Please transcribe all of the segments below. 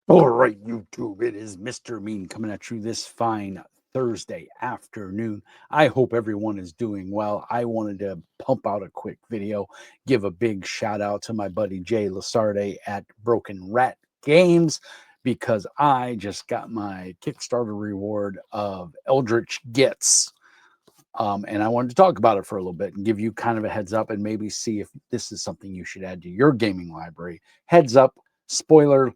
All right, YouTube, it is Mr. Mean coming at you this fine Thursday afternoon. I hope everyone is doing well. I wanted to pump out a quick video, give a big shout out to my buddy Jay Lasarde at Broken Rat Games because I just got my Kickstarter reward of Eldritch Gits. And I wanted to talk about it for a little bit and give you kind of a heads up and maybe see if this is something you should add to your gaming library. Heads up, spoiler,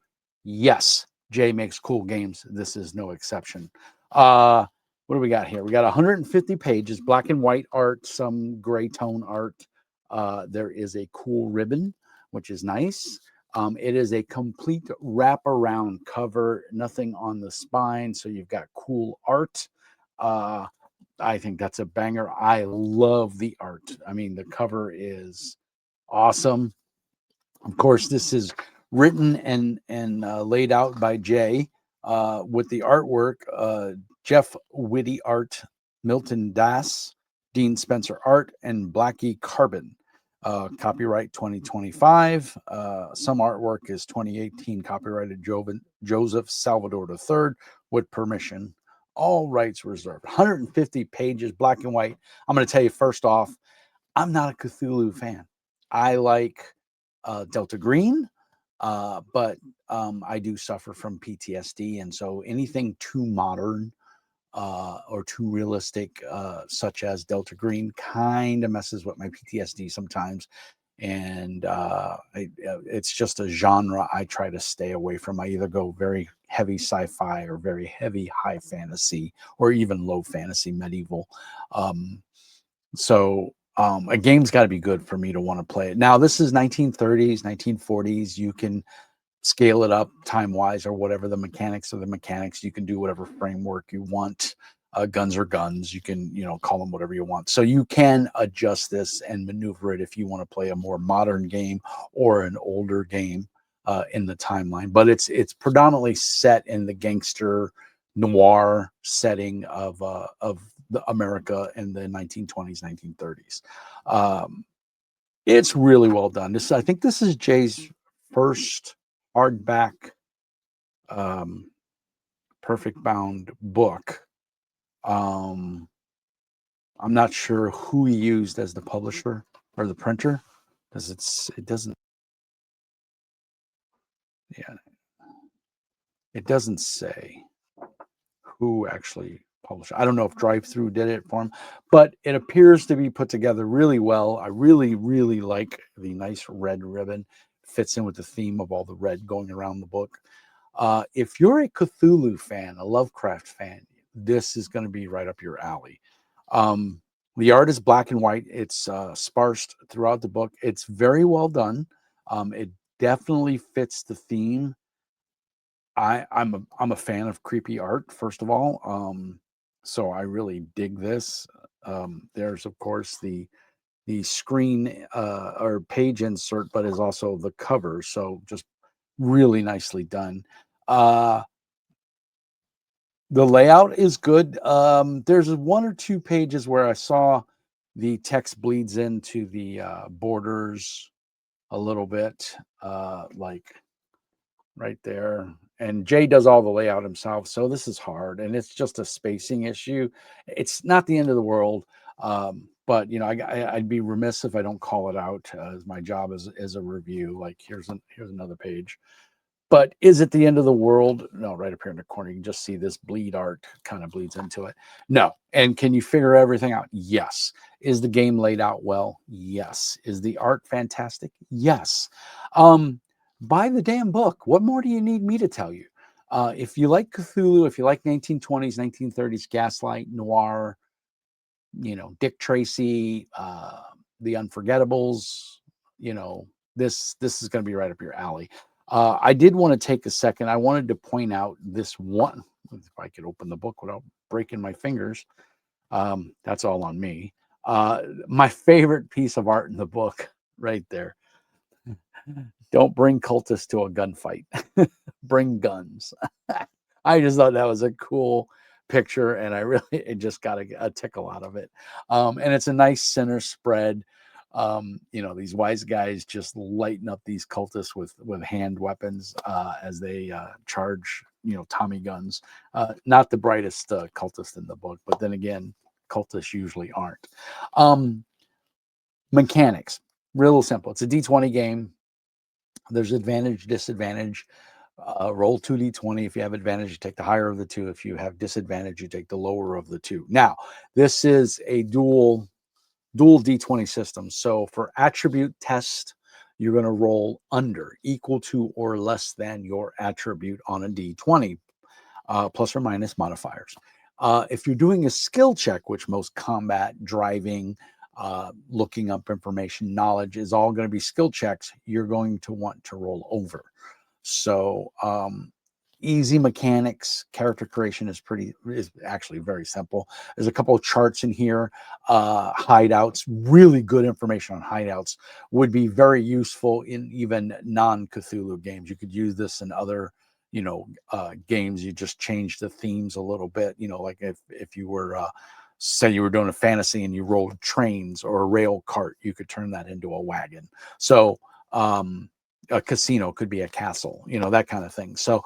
yes, Jay makes cool games. This is no exception. What do we got here? We got 150 pages, black and white art, some gray tone art. There is a cool ribbon, which is nice. It is a complete wraparound cover, nothing on the spine. So you've got cool art. I think that's a banger. I love the art. I mean, the cover is awesome. Of course, this is written and laid out by Jay with the artwork. Jeff Whitty art, Milton Das, Dean Spencer art, and Blackie Carbon. Copyright 2025. Some artwork is 2018. Copyrighted Joseph Salvador III with permission. All rights reserved. 150 pages, black and white. I'm going to tell you first off, I'm not a Cthulhu fan. I like Delta Green, but I do suffer from PTSD. And so anything too modern or too realistic, such as Delta Green, kind of messes with my PTSD sometimes. And it's just a genre I try to stay away from. I either go very heavy sci-fi or very heavy high fantasy or even low fantasy medieval. Um, a game's got to be good for me to want to play it. Now, this is 1930s, 1940s. You can scale it up time wise or whatever. The mechanics are the mechanics. You can do whatever framework you want. Guns are guns. You can, call them whatever you want. So you can adjust this and maneuver it if you want to play a more modern game or an older game in the timeline. But it's predominantly set in the gangster noir setting of America in the 1920s, 1930s. It's really well done. I think this is Jay's first hardback perfect bound book. I'm not sure who he used as the publisher or the printer because it doesn't, yeah, it doesn't say who actually published. I don't know if Drive Through did it for him, but it appears to be put together really well. I really, really like the nice red ribbon. Fits in with the theme of all the red going around the book. If you're a Cthulhu fan, a Lovecraft fan, this is going to be right up your alley. The art is black and white. It's sparsed throughout the book. It's very well done. It definitely fits the theme. I'm a fan of creepy art, first of all. So I really dig this. There's of course the screen or page insert, but is also the cover. So just really nicely done. Uh, the layout is good. There's one or two pages where I saw the text bleeds into the borders a little bit, like right there. And Jay does all the layout himself, so this is hard, and it's just a spacing issue. It's not the end of the world, but I'd be remiss if I don't call it out as my job as a review. Like here's another page. But is it the end of the world? No, right up here in the corner, you can just see this bleed art kind of bleeds into it. No. And can you figure everything out? Yes. Is the game laid out well? Yes. Is the art fantastic? Yes. Buy the damn book. What more do you need me to tell you? If you like Cthulhu, if you like 1920s, 1930s gaslight, noir, Dick Tracy, The Unforgettables, this is going to be right up your alley. I did want to take a second. I wanted to point out this one. If I could open the book without breaking my fingers, that's all on me. My favorite piece of art in the book, right there. Don't bring cultists to a gunfight. Bring guns. I just thought that was a cool picture, and it just got a tickle out of it. And it's a nice center spread. You know, these wise guys just lighten up these cultists with hand weapons as they charge, you know, Tommy guns. Not the brightest cultist in the book, but then again, cultists usually aren't. Um, Mechanics, real simple. It's a D20 game. There's advantage, disadvantage. Roll 2d20. If you have advantage, you take the higher of the two. If you have disadvantage, you take the lower of the two. Now, this is a dual D20 system. So for attribute test, you're going to roll under, equal to or less than your attribute on a D20, plus or minus modifiers. If you're doing a skill check, which most combat, driving, looking up information, knowledge is all going to be skill checks, you're going to want to roll over. So easy mechanics. Character creation is actually very simple. There's a couple of charts in here. Hideouts, really good information on hideouts would be very useful in even non-Cthulhu games. You could use this in other, you know, games. You just change the themes a little bit. You know, like if you were say you were doing a fantasy and you rolled trains or a rail cart, you could turn that into a wagon. So a casino could be a castle, you know, that kind of thing. So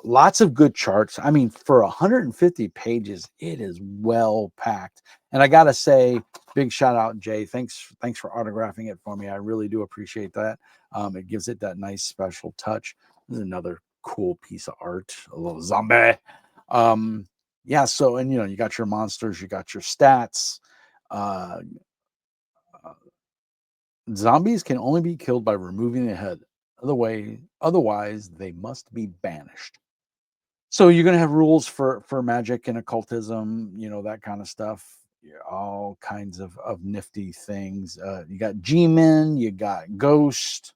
lots of good charts. I mean, for 150 pages, it is well packed. And I gotta say, big shout out, Jay. Thanks for autographing it for me. I really do appreciate that. It gives it that nice special touch. This is another cool piece of art, a little zombie. Yeah, so, and you know, you got your monsters, you got your stats. Uh, Zombies can only be killed by removing the head. Otherwise, they must be banished. So you're going to have rules for magic and occultism, you know, that kind of stuff. Yeah, all kinds of nifty things. You got G-Men, you got Ghost.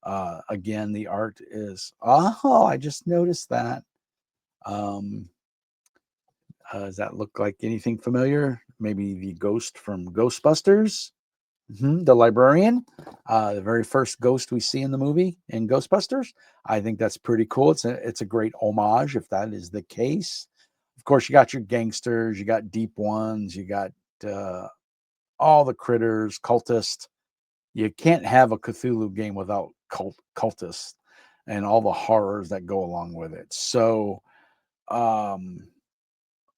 Again, the art is, oh, I just noticed that. Um, does that look like anything familiar? Maybe the ghost from Ghostbusters? The librarian, the very first ghost we see in the movie in Ghostbusters. I think that's pretty cool. It's a great homage if that is the case. Of course, you got your gangsters, you got deep ones, you got uh, all the critters, cultists. You can't have a Cthulhu game without cultists and all the horrors that go along with it. So, um,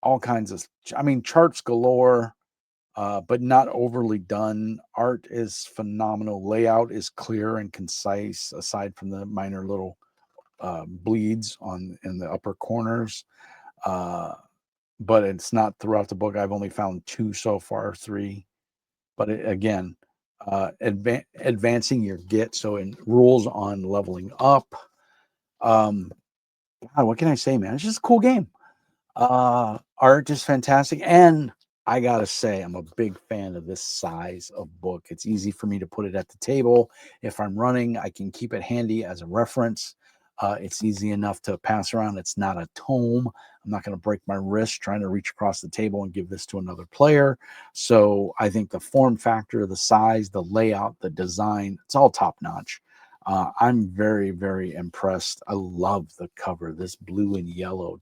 all kinds of, I mean, charts galore, but not overly done. Art is phenomenal. Layout is clear and concise, aside from the minor little bleeds on in the upper corners. Uh, but it's not throughout the book. I've only found two so far, three. But again, advancing your git. So in rules on leveling up. Um, God, what can I say, man? It's just a cool game. Art is fantastic, and I gotta say, I'm a big fan of this size of book. It's easy for me to put it at the table. If I'm running, I can keep it handy as a reference. It's easy enough to pass around. It's not a tome. I'm not going to break my wrist trying to reach across the table and give this to another player. So I think the form factor, the size, the layout, the design, it's all top notch. I'm very, very impressed. I love the cover. This blue and yellow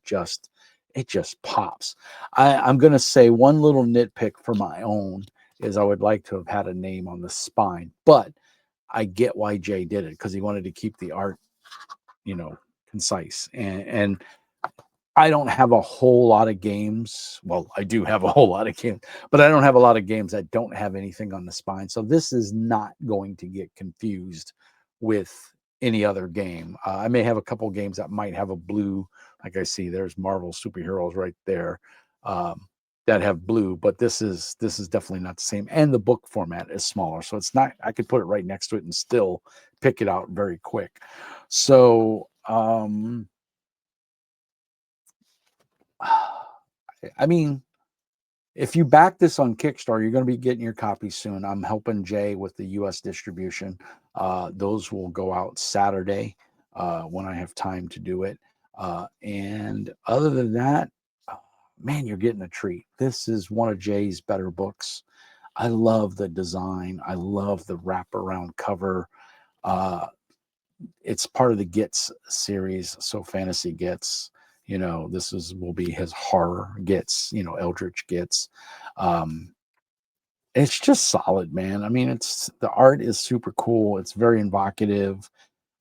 it just pops. I'm going to say one little nitpick for my own is I would like to have had a name on the spine, but I get why Jay did it because he wanted to keep the art, you know, concise. And I don't have a whole lot of games. Well, I do have a whole lot of games, but I don't have a lot of games that don't have anything on the spine. So this is not going to get confused with any other game. I may have a couple games that might have a blue, like I see there's Marvel superheroes right there, that have blue, but this is definitely not the same. And the book format is smaller, so it's not. I could put it right next to it and still pick it out very quick. So I mean, if you back this on Kickstarter, you're going to be getting your copy soon. I'm helping Jay with the U.S. distribution. Those will go out Saturday when I have time to do it. And other than that, man, you're getting a treat. This is one of Jay's better books. I love the design. I love the wraparound cover. Uh, it's part of the Gits series, so Fantasy Gits. You know, will be his horror Gits. You know, Eldritch Gits. Um, It's just solid, man. I mean, it's the art is super cool. It's very evocative.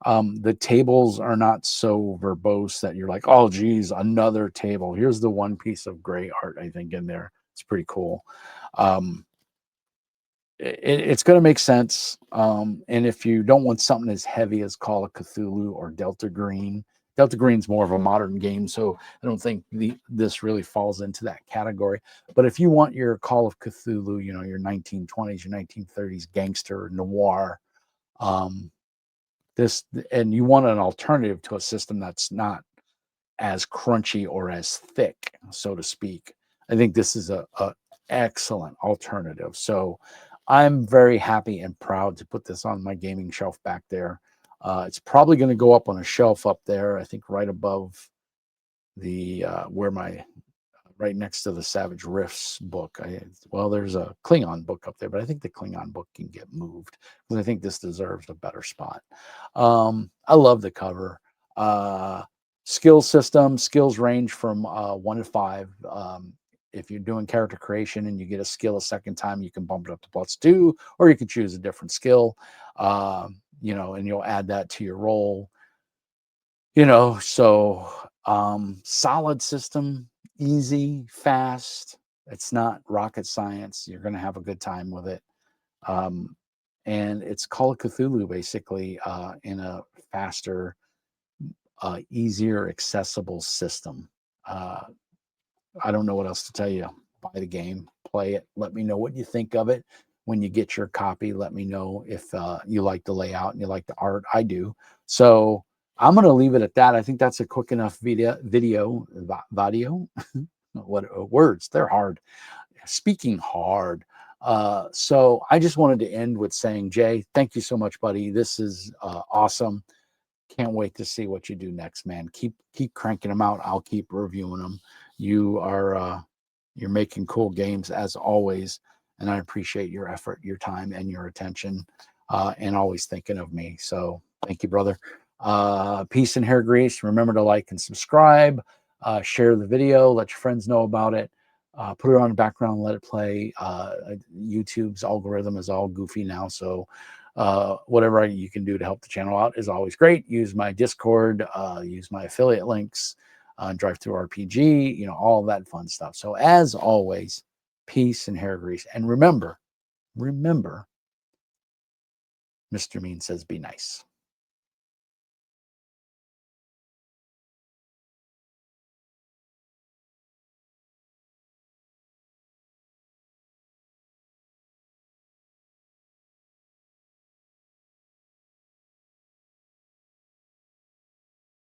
The tables are not so verbose that you're like, oh, geez, another table. Here's the one piece of gray art, I think, in there. It's pretty cool. Um, it's going to make sense. And if you don't want something as heavy as Call of Cthulhu or Delta Green's more of a modern game, so I don't think this really falls into that category. But if you want your Call of Cthulhu, you know, your 1920s, your 1930s gangster noir, um, this and you want an alternative to a system that's not as crunchy or as thick, so to speak. I think this is a excellent alternative. So I'm very happy and proud to put this on my gaming shelf back there. It's probably going to go up on a shelf up there, I think right above the where my right next to the Savage Rifts book. Well, there's a Klingon book up there, but I think the Klingon book can get moved because I think this deserves a better spot. I love the cover. Uh, skill system skills range from 1 to 5. If you're doing character creation and you get a skill a second time, you can bump it up to +2, or you can choose a different skill. You know, and you'll add that to your roll. You know, so solid system, easy, fast. It's not rocket science. You're going to have a good time with it. Um, and it's Call of Cthulhu basically in a faster, easier, accessible system. Uh, I don't know what else to tell you. Buy the game, play it. Let me know what you think of it when you get your copy. Let me know if you like the layout and you like the art. I do. So I'm going to leave it at that. I think that's a quick enough video. What words? They're hard. Speaking hard. So I just wanted to end with saying, Jay, thank you so much, buddy. This is awesome. Can't wait to see what you do next, man. Keep cranking them out. I'll keep reviewing them. You are you're making cool games as always, and I appreciate your effort, your time, and your attention, and always thinking of me. So thank you, brother. Peace and hair grease. Remember to like and subscribe. Share the video. Let your friends know about it. Put it on the background. Let it play. YouTube's algorithm is all goofy now, so whatever you can do to help the channel out is always great. Use my Discord, use my affiliate links, Drive Through RPG, you know, all that fun stuff. So as always, peace and hair grease. And remember, Mr. Mean says be nice.